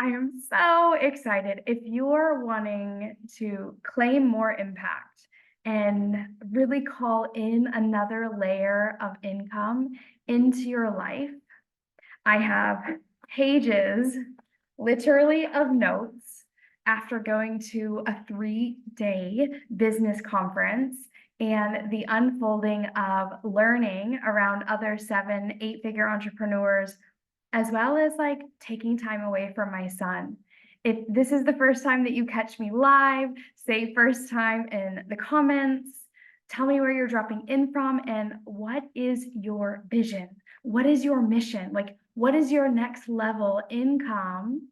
I am so excited. If you're wanting to claim more impact and really call in another layer of income into your life, I have pages literally of notes after going to a 3-day business conference and the unfolding of learning around other 7, 8-figure entrepreneurs, as well as like taking time away from my son. If this is the first time that you catch me live, say first time in the comments. Tell me where you're dropping in from and what is your vision? What is your mission? Like, what is your next level income?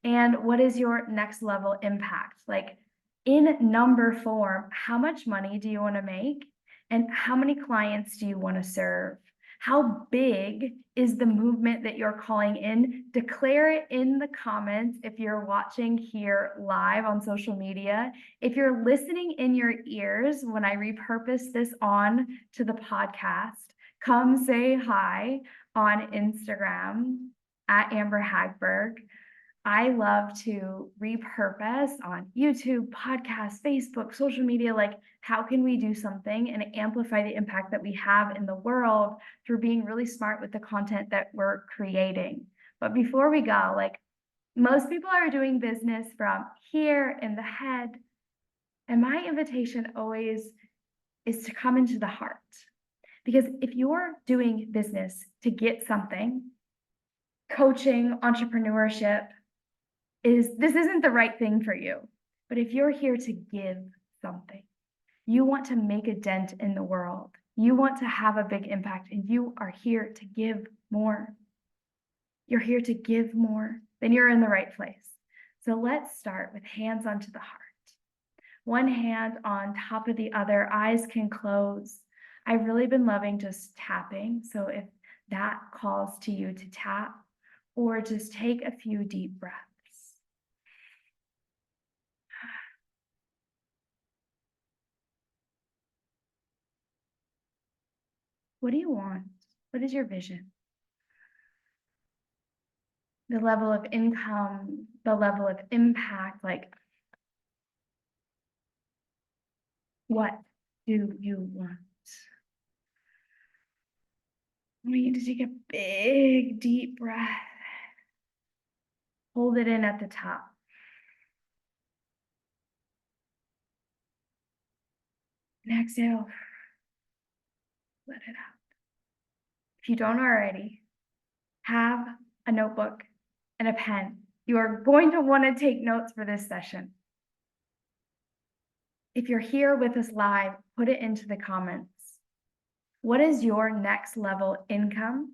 And what is your next level impact? Like, in number form, how much money do you want to make? And how many clients do you want to serve? How big is the movement that you're calling in? Declare it in the comments if you're watching here live on social media. If you're listening in your ears when I repurpose this on to the podcast, come say hi on Instagram at Amber Hagberg. I love to repurpose on YouTube, podcasts, Facebook, social media. Like, how can we do something and amplify the impact that we have in the world through being really smart with the content that we're creating? But before we go, like, most people are doing business from here in the head. And my invitation always is to come into the heart. Because if you're doing business to get something, coaching, entrepreneurship, this isn't the right thing for you. But if you're here to give something, you want to make a dent in the world, you want to have a big impact, and you are here to give more, you're here to give more, then you're in the right place. So let's start with hands onto the heart. One hand on top of the other, eyes can close. I've really been loving just tapping. So if that calls to you to tap, or just take a few deep breaths. What do you want? What is your vision? The level of income, the level of impact, like, what do you want? I want you to take a big, deep breath. Hold it in at the top. And exhale. Let it out. If you don't already, have a notebook and a pen. You are going to want to take notes for this session. If you're here with us live, put it into the comments. What is your next level income?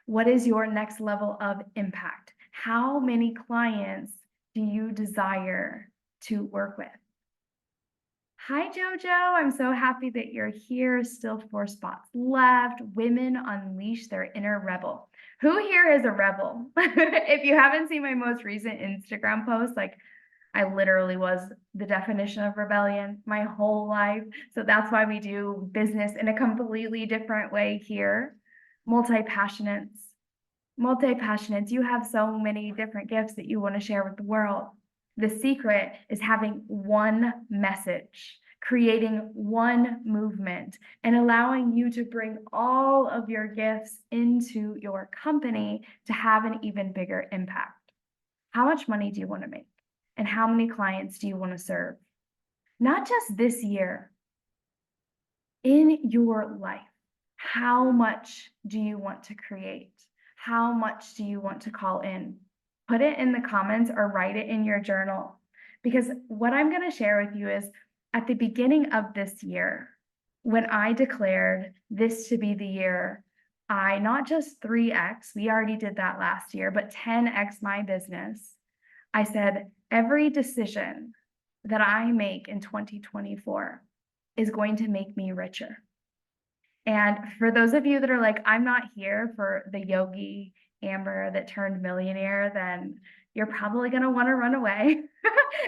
What is your next level of impact? How many clients do you desire to work with? Hi, Jojo. I'm so happy that you're here. Still 4 spots left. Women unleash their inner rebel. Who here is a rebel? If you haven't seen my most recent Instagram post, like, I literally was the definition of rebellion my whole life. So that's why we do business in a completely different way here. Multi-passionates. Multi-passionates, you have so many different gifts that you want to share with the world. The secret is having one message, creating one movement, and allowing you to bring all of your gifts into your company to have an even bigger impact. How much money do you want to make? And how many clients do you want to serve? Not just this year, in your life. How much do you want to create? How much do you want to call in? Put it in the comments or write it in your journal. Because what I'm going to share with you is at the beginning of this year, when I declared this to be the year, I not just 3x, we already did that last year, but 10x my business. I said, every decision that I make in 2024 is going to make me richer. And for those of you that are like, I'm not here for the yogi Amber that turned millionaire, then you're probably going to want to run away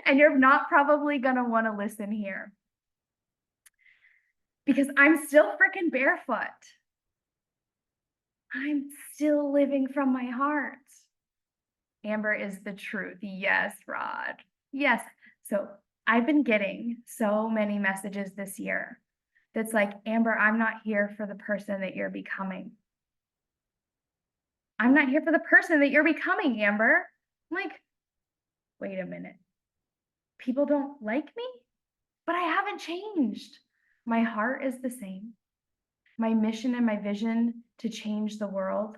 and you're not probably going to want to listen here. Because I'm still freaking barefoot. I'm still living from my heart. Amber is the truth. Yes, Rod. Yes. So I've been getting so many messages this year that's like, Amber, I'm not here for the person that you're becoming. I'm not here for the person that you're becoming, Amber. I'm like, wait a minute. People don't like me, but I haven't changed. My heart is the same. My mission and my vision to change the world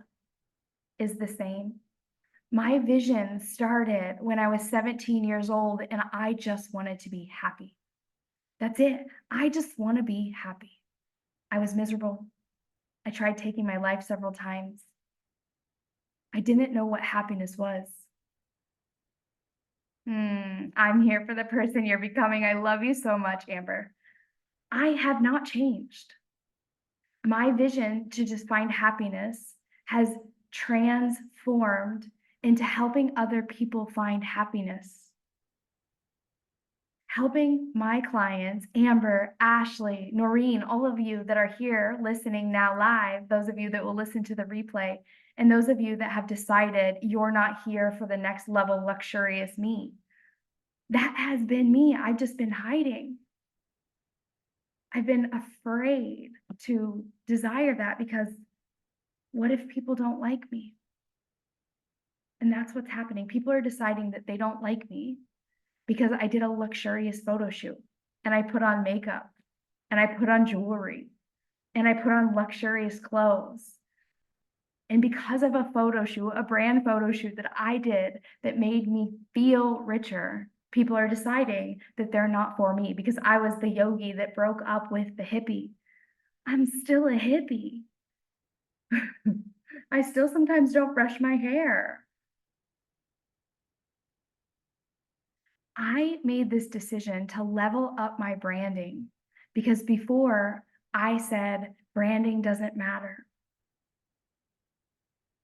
is the same. My vision started when I was 17 years old and I just wanted to be happy. That's it. I just want to be happy. I was miserable. I tried taking my life several times. I didn't know what happiness was. I'm here for the person you're becoming. I love you so much, Amber. I have not changed. My vision to just find happiness has transformed into helping other people find happiness. Helping my clients, Amber, Ashley, Noreen, all of you that are here listening now live, those of you that will listen to the replay, and those of you that have decided you're not here for the next level luxurious me. That has been me. I've just been hiding. I've been afraid to desire that because what if people don't like me? And that's what's happening. People are deciding that they don't like me because I did a luxurious photo shoot and I put on makeup and I put on jewelry and I put on luxurious clothes. And because of a photo shoot, a brand photo shoot that I did that made me feel richer, people are deciding that they're not for me because I was the yogi that broke up with the hippie. I'm still a hippie. I still sometimes don't brush my hair. I made this decision to level up my branding because before I said branding doesn't matter.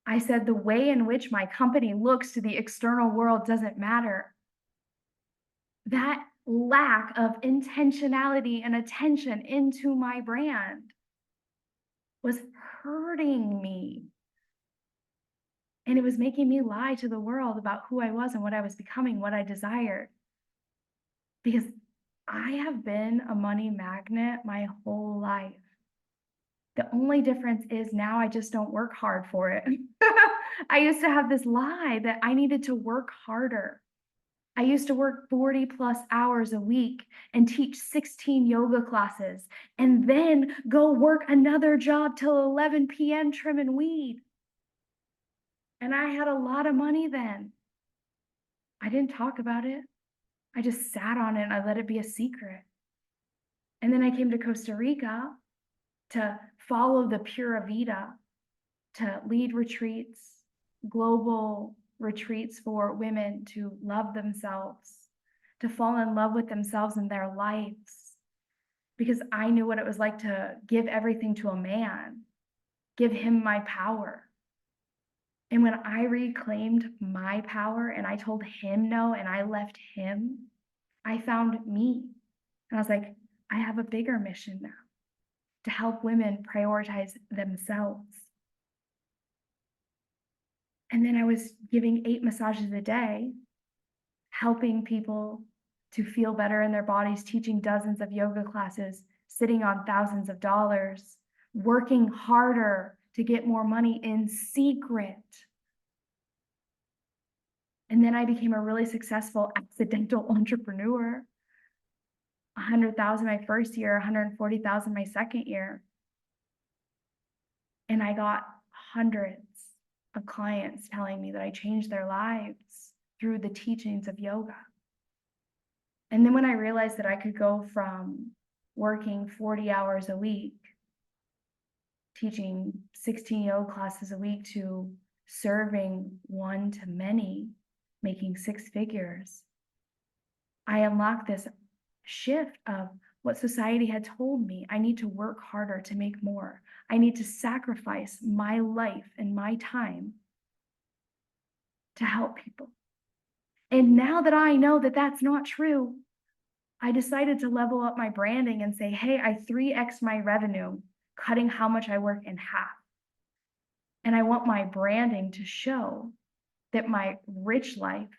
I said the way in which my company looks to the external world doesn't matter. That lack of intentionality and attention into my brand was hurting me. And it was making me lie to the world about who I was and what I was becoming, what I desired. Because I have been a money magnet my whole life. The only difference is now I just don't work hard for it. I used to have this lie that I needed to work harder. I used to work 40 plus hours a week and teach 16 yoga classes and then go work another job till 11 p.m. trimming weed. And I had a lot of money then. I didn't talk about it. I just sat on it and I let it be a secret. And then I came to Costa Rica to follow the Pura Vida, to lead retreats, global retreats for women to love themselves, to fall in love with themselves and their lives. Because I knew what it was like to give everything to a man, give him my power. And when I reclaimed my power and I told him no and I left him, I found me. And I was like, I have a bigger mission now to help women prioritize themselves. And then I was giving 8 massages a day, helping people to feel better in their bodies, teaching dozens of yoga classes, sitting on thousands of dollars, working harder to get more money in secret. And then I became a really successful accidental entrepreneur. 100,000 my first year, 140,000 my second year. And I got hundreds of clients telling me that I changed their lives through the teachings of yoga. And then when I realized that I could go from working 40 hours a week, teaching 16 yoga classes a week, to serving one to many, making 6 figures, I unlocked this shift of what society had told me. I need to work harder to make more. I need to sacrifice my life and my time to help people. And now that I know that that's not true, I decided to level up my branding and say, hey, I 3x my revenue, cutting how much I work in half. And I want my branding to show that my rich life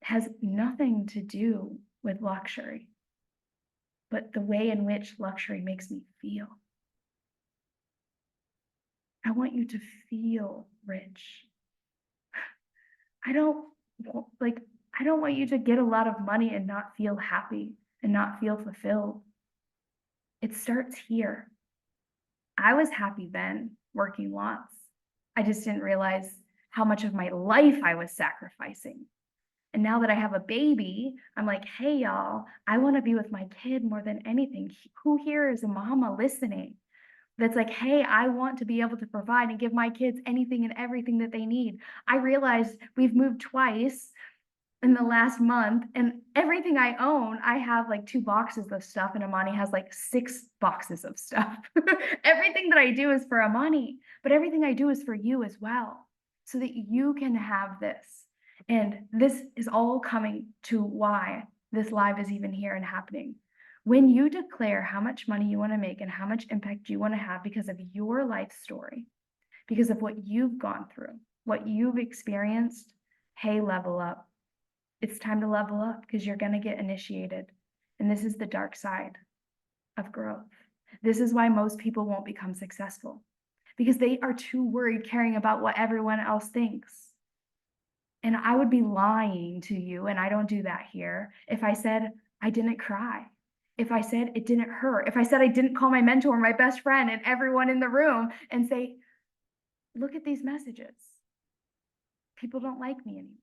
has nothing to do with luxury, but the way in which luxury makes me feel. I want you to feel rich. I don't want you to get a lot of money and not feel happy and not feel fulfilled. It starts here. I was happy then, working lots. I just didn't realize how much of my life I was sacrificing. And now that I have a baby, I'm like, hey, y'all, I want to be with my kid more than anything. Who here is a mama listening? That's like, hey, I want to be able to provide and give my kids anything and everything that they need. I realized we've moved twice in the last month, and everything I own, I have like 2 boxes of stuff, and Amani has like 6 boxes of stuff. Everything that I do is for Amani, but everything I do is for you as well, so that you can have this. And this is all coming to why this live is even here and happening. When you declare how much money you want to make and how much impact you want to have because of your life story, because of what you've gone through, what you've experienced, hey, level up. It's time to level up because you're going to get initiated. And this is the dark side of growth. This is why most people won't become successful, because they are too worried caring about what everyone else thinks. And I would be lying to you, and I don't do that here, if I said I didn't cry, if I said it didn't hurt, if I said I didn't call my mentor, my best friend, and everyone in the room and say, look at these messages. People don't like me anymore.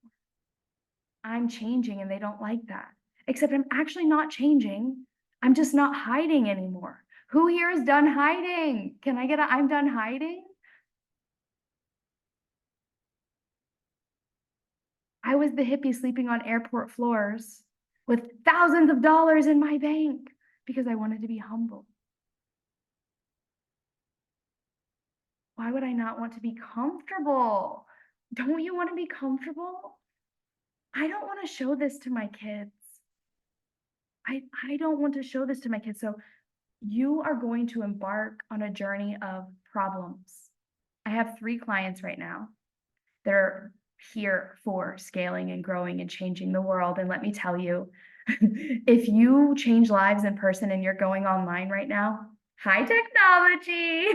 I'm changing and they don't like that. Except I'm actually not changing. I'm just not hiding anymore. Who here is done hiding? Can I get a I'm done hiding? I was the hippie sleeping on airport floors with thousands of dollars in my bank because I wanted to be humble. Why would I not want to be comfortable? Don't you want to be comfortable? I don't want to show this to my kids. I don't want to show this to my kids. So you are going to embark on a journey of problems. I have 3 clients right now that are here for scaling and growing and changing the world. And let me tell you, if you change lives in person and you're going online right now, high technology,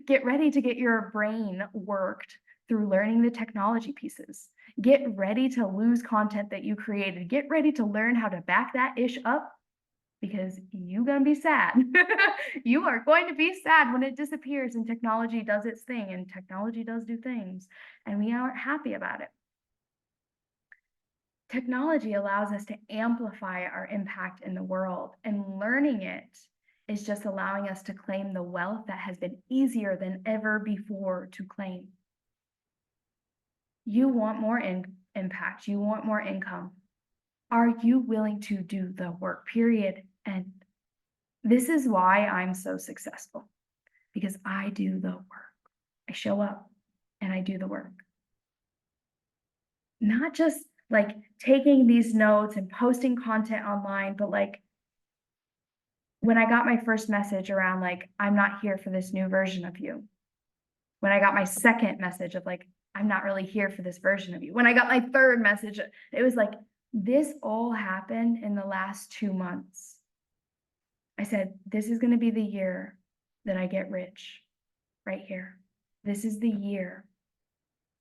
get ready to get your brain worked through learning the technology pieces. Get ready to lose content that you created. Get ready to learn how to back that ish up, because you're going to be sad. You are going to be sad when it disappears and technology does its thing, and technology does do things, and we aren't happy about it. Technology allows us to amplify our impact in the world, and learning it is just allowing us to claim the wealth that has been easier than ever before to claim. You want more impact, you want more income. Are you willing to do the work, period? And this is why I'm so successful, because I do the work. I show up and I do the work. Not just like taking these notes and posting content online, but like when I got my first message around like, I'm not here for this new version of you. When I got my second message of like, I'm not really here for this version of you. When I got my third message, it was like, this all happened in the last 2 months. I said, this is going to be the year that I get rich, right here. This is the year.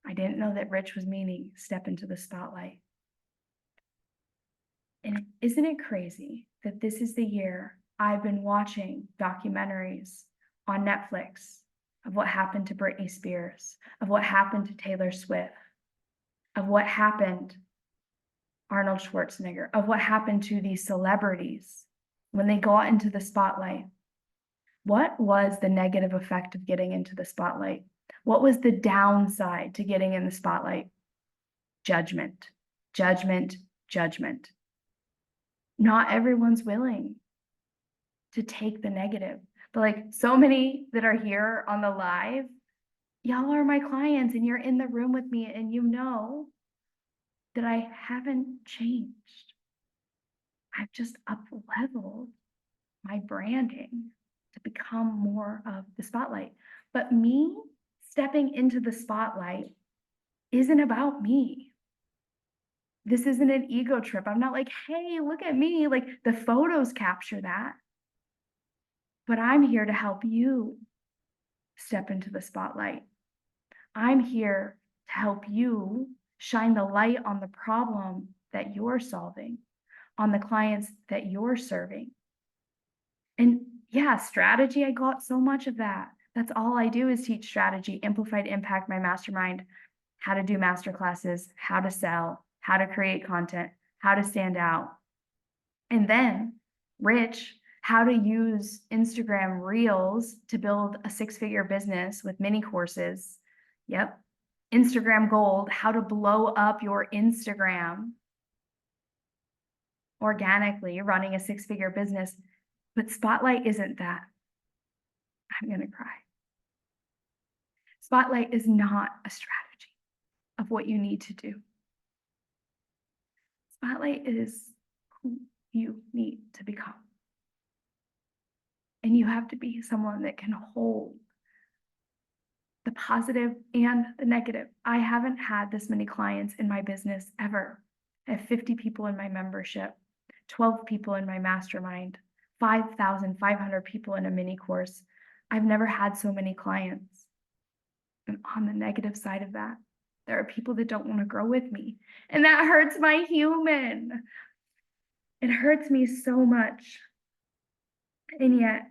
I didn't know that rich was meaning step into the spotlight. And isn't it crazy that this is the year I've been watching documentaries on Netflix of what happened to Britney Spears, of what happened to Taylor Swift, of what happened Arnold Schwarzenegger, of what happened to these celebrities when they got into the spotlight. What was the negative effect of getting into the spotlight? What was the downside to getting in the spotlight? Judgment, judgment, judgment. Not everyone's willing to take the negative, but like so many that are here on the live, y'all are my clients and you're in the room with me and you know that I haven't changed. I've just up-leveled my branding to become more of the spotlight. But me stepping into the spotlight isn't about me. This isn't an ego trip. I'm not like, hey, look at me. Like the photos capture that. But I'm here to help you step into the spotlight. I'm here to help you shine the light on the problem that you're solving, on the clients that you're serving. And yeah, strategy, I got so much of that. That's all I do is teach strategy, amplified impact, my mastermind, how to do master classes, how to sell, how to create content, how to stand out. And then Rich, how to use Instagram Reels to build a six-figure business with mini courses. Yep. Instagram Gold, how to blow up your Instagram organically, running a six-figure business. But Spotlight isn't that. I'm going to cry. Spotlight is not a strategy of what you need to do. Spotlight is who you need to become. And you have to be someone that can hold the positive and the negative. I haven't had this many clients in my business ever. I have 50 people in my membership, 12 people in my mastermind, 5,500 people in a mini course. I've never had so many clients. And on the negative side of that, there are people that don't want to grow with me. And that hurts my human. It hurts me so much. And yet,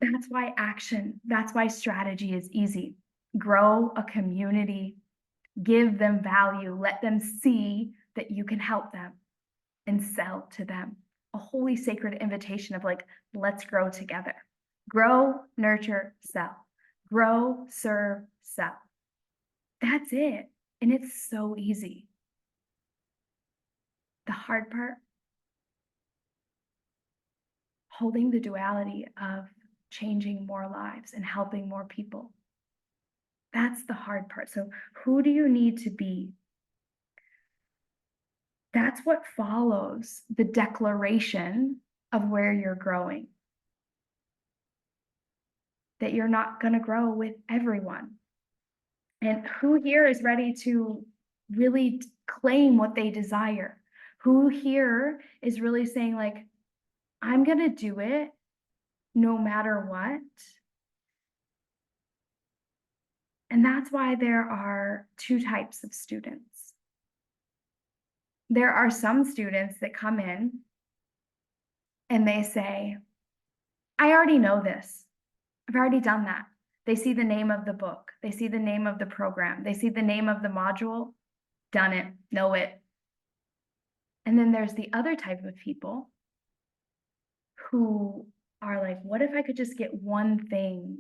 that's why strategy is easy. Grow a community, give them value, let them see that you can help them and sell to them. A holy sacred invitation of like, let's grow together. Grow, nurture, sell. Grow, serve, sell. That's it. And it's so easy. The hard part, holding the duality of changing more lives and helping more people. That's the hard part. So who do you need to be? That's what follows the declaration of where you're growing. That you're not going to grow with everyone. And who here is ready to really claim what they desire? Who here is really saying like, I'm going to do it no matter what? And that's why there are two types of students. There are some students that come in and they say, I already know this. I've already done that. They see the name of the book. They see the name of the program. They see the name of the module. Done it. Know it. And then there's the other type of people who are like, what if I could just get one thing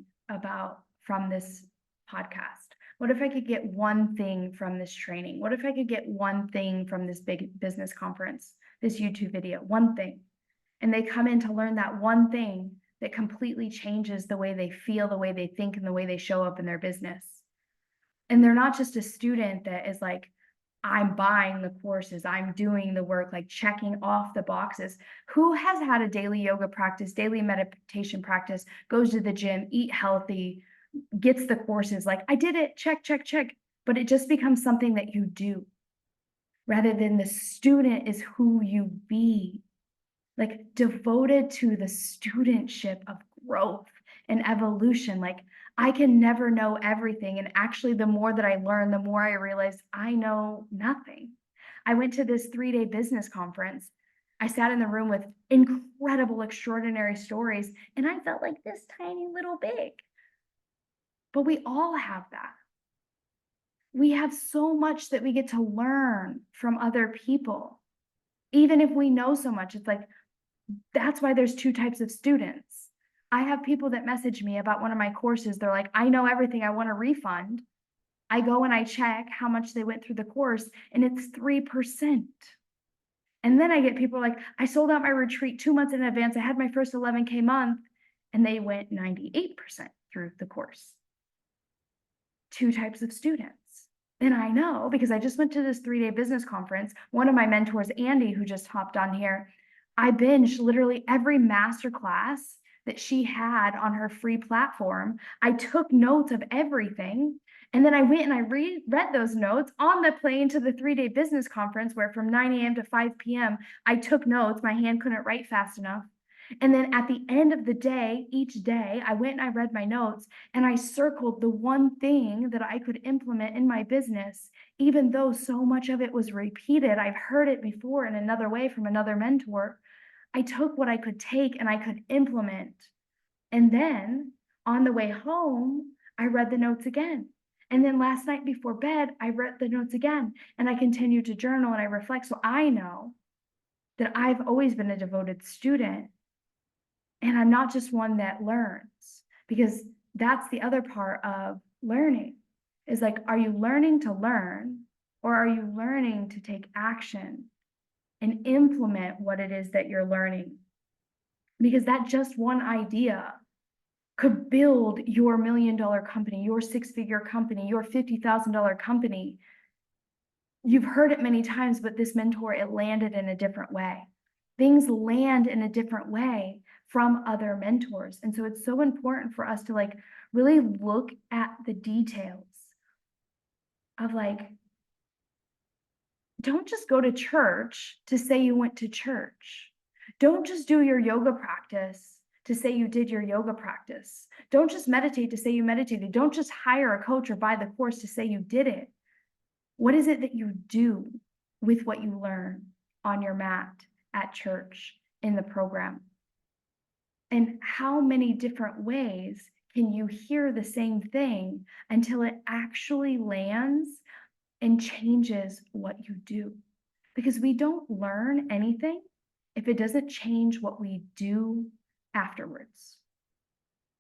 from this podcast? What if I could get one thing from this training? What if I could get one thing from this big business conference, this YouTube video, one thing? And they come in to learn that one thing that completely changes the way they feel, the way they think, and the way they show up in their business. And they're not just a student that is like, I'm buying the courses, I'm doing the work, like checking off the boxes. Who has had a daily yoga practice, daily meditation practice, goes to the gym, eat healthy, gets the courses, like I did it, check, check, check. But it just becomes something that you do rather than the student is who you be, like devoted to the studentship of growth and evolution. Like I can never know everything. And actually, the more that I learn, the more I realize I know nothing. I went to this 3-day business conference. I sat in the room with incredible, extraordinary stories, and I felt like this tiny little big. But we all have that. We have so much that we get to learn from other people. Even if we know so much, it's like, that's why there's two types of students. I have people that message me about one of my courses. They're like, I know everything. I want a refund. I go and I check how much they went through the course, and it's 3%. And then I get people like, I sold out my retreat 2 months in advance. I had my first 11K month, and they went 98% through the course. Two types of students. And I know because I just went to this 3-day business conference. One of my mentors, Andy, who just hopped on here, I binged literally every masterclass that she had on her free platform. I took notes of everything. And then I went and I read those notes on the plane to the 3-day business conference, where from 9 a.m. to 5 p.m., I took notes. My hand couldn't write fast enough. And then at the end of the day, each day, I went and I read my notes and I circled the one thing that I could implement in my business, even though so much of it was repeated. I've heard it before in another way from another mentor. I took what I could take and I could implement. And then on the way home, I read the notes again. And then last night before bed, I read the notes again and I continued to journal and I reflect. So I know that I've always been a devoted student and I'm not just one that learns, because that's the other part of learning is like, are you learning to learn or are you learning to take action and implement what it is that you're learning? Because that just one idea could build your $1 million company, your 6-figure company, your $50,000 company. You've heard it many times, but this mentor, it landed in a different way. Things land in a different way from other mentors. And so it's so important for us to like really look at the details of like, don't just go to church to say you went to church. Don't just do your yoga practice to say you did your yoga practice. Don't just meditate to say you meditated. Don't just hire a coach or buy the course to say you did it. What is it that you do with what you learn on your mat, at church, in the program? And how many different ways can you hear the same thing until it actually lands and changes what you do? Because we don't learn anything if it doesn't change what we do afterwards.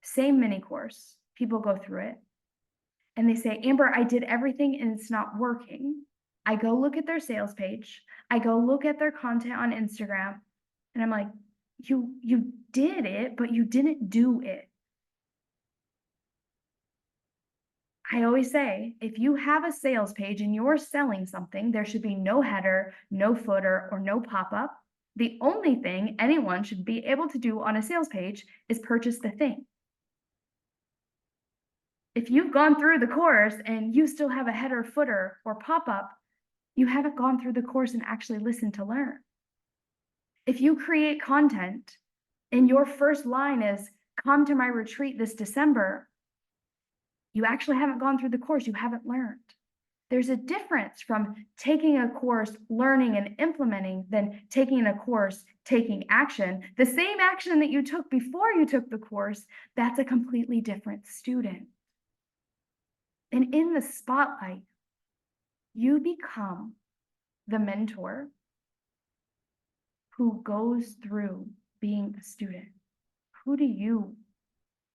Same mini course, people go through it and they say, Amber, I did everything and it's not working. I go look at their sales page. I go look at their content on Instagram and I'm like, you did it, but you didn't do it. I always say, if you have a sales page and you're selling something, there should be no header, no footer, or no pop-up. The only thing anyone should be able to do on a sales page is purchase the thing. If you've gone through the course and you still have a header, footer, or pop-up, you haven't gone through the course and actually listened to learn. If you create content and your first line is, come to my retreat this December, you actually haven't gone through the course, you haven't learned. There's a difference from taking a course, learning and implementing, than taking a course, taking action. The same action that you took before you took the course, that's a completely different student. And in the spotlight, you become the mentor who goes through being a student. Who do you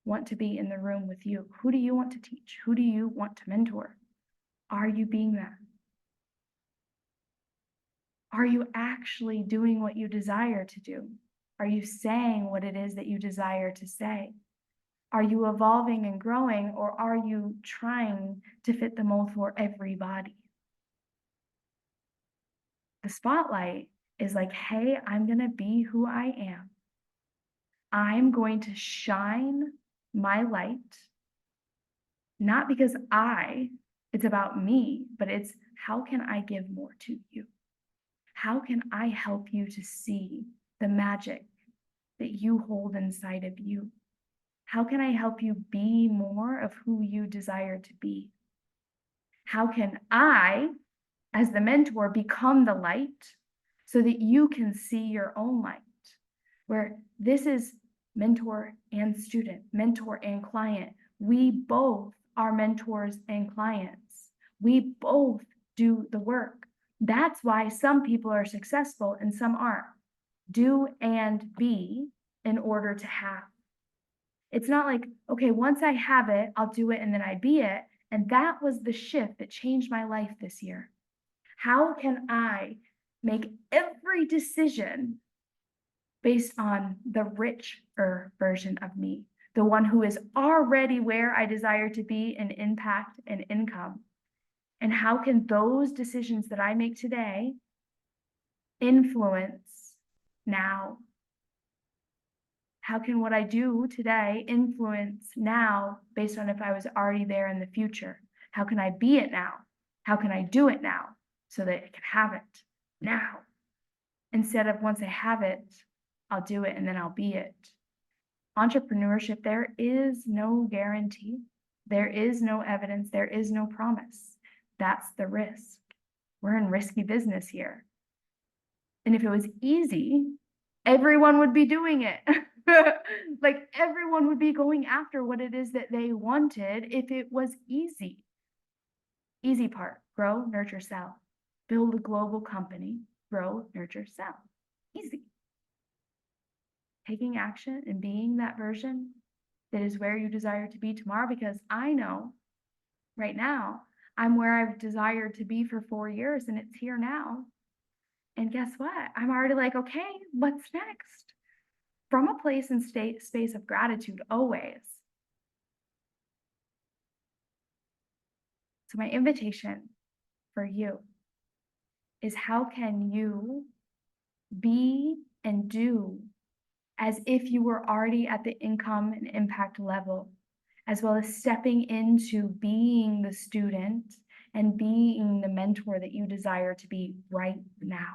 want to be in the room with you? Who do you want to teach? Who do you want to mentor? Are you being that? Are you actually doing what you desire to do? Are you saying what it is that you desire to say? Are you evolving and growing, or are you trying to fit the mold for everybody? The spotlight is like, hey, I'm going to be who I am. I'm going to shine my light, not because it's about me, but it's how can I give more to you? How can I help you to see the magic that you hold inside of you? How can I help you be more of who you desire to be? How can I, as the mentor, become the light so that you can see your own light? Where this is mentor and student, mentor and client. We both are mentors and clients. We both do the work. That's why some people are successful and some aren't. Do and be in order to have. It's not like, okay, once I have it, I'll do it and then I be it. And that was the shift that changed my life this year. How can I make every decision based on the richer version of me, the one who is already where I desire to be in impact and income? And how can those decisions that I make today influence now? How can what I do today influence now based on if I was already there in the future? How can I be it now? How can I do it now so that I can have it now? Instead of once I have it, I'll do it and then I'll be it. Entrepreneurship, there is no guarantee. There is no evidence. There is no promise. That's the risk. We're in risky business here. And if it was easy, everyone would be doing it. Like everyone would be going after what it is that they wanted if it was easy. Easy part, grow, nurture, sell. Build a global company, grow, nurture, sell. Easy. Taking action and being that version that is where you desire to be tomorrow, because I know right now I'm where I've desired to be for 4 years and it's here now. And guess what? I'm already like, okay, what's next? From a place and space of gratitude always. So my invitation for you is, how can you be and do as if you were already at the income and impact level, as well as stepping into being the student and being the mentor that you desire to be right now.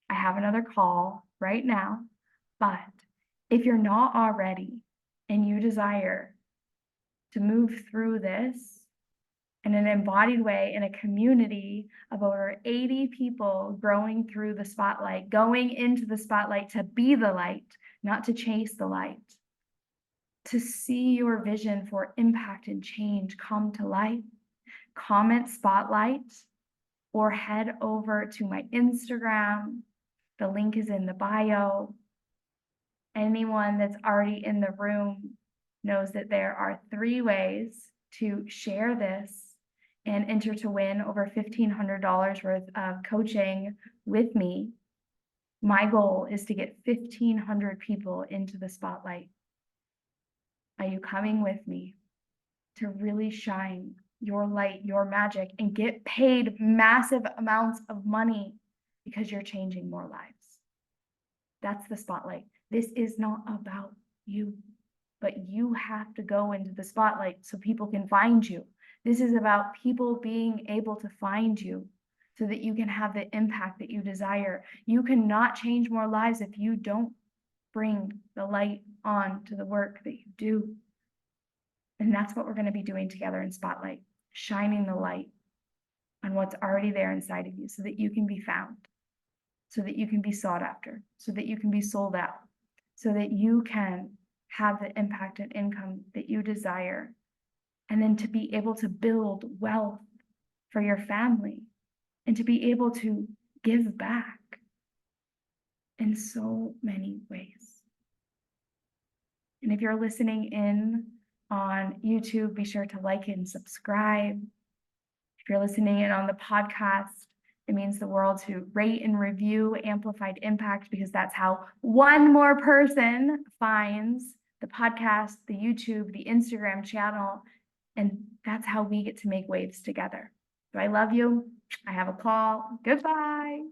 I have another call right now, but if you're not already and you desire to move through this in an embodied way in a community of over 80 people growing through the spotlight, going into the spotlight to be the light, not to chase the light, to see your vision for impact and change come to life, comment spotlight or head over to my Instagram. The link is in the bio. Anyone that's already in the room knows that there are 3 ways to share this and enter to win over $1,500 worth of coaching with me. My goal is to get 1,500 people into the spotlight. Are you coming with me to really shine your light, your magic, and get paid massive amounts of money because you're changing more lives? That's the spotlight. This is not about you, but you have to go into the spotlight so people can find you. This is about people being able to find you so that you can have the impact that you desire. You cannot change more lives if you don't bring the light on to the work that you do. And that's what we're going to be doing together in Spotlight, shining the light on what's already there inside of you so that you can be found, so that you can be sought after, so that you can be sold out, so that you can have the impact and income that you desire. And then to be able to build wealth for your family and to be able to give back in so many ways. And if you're listening in on YouTube, be sure to like and subscribe. If you're listening in on the podcast, it means the world to rate and review Amplified Impact, because that's how one more person finds the podcast, the YouTube, the Instagram channel, and that's how we get to make waves together. So I love you. I have a call. Goodbye.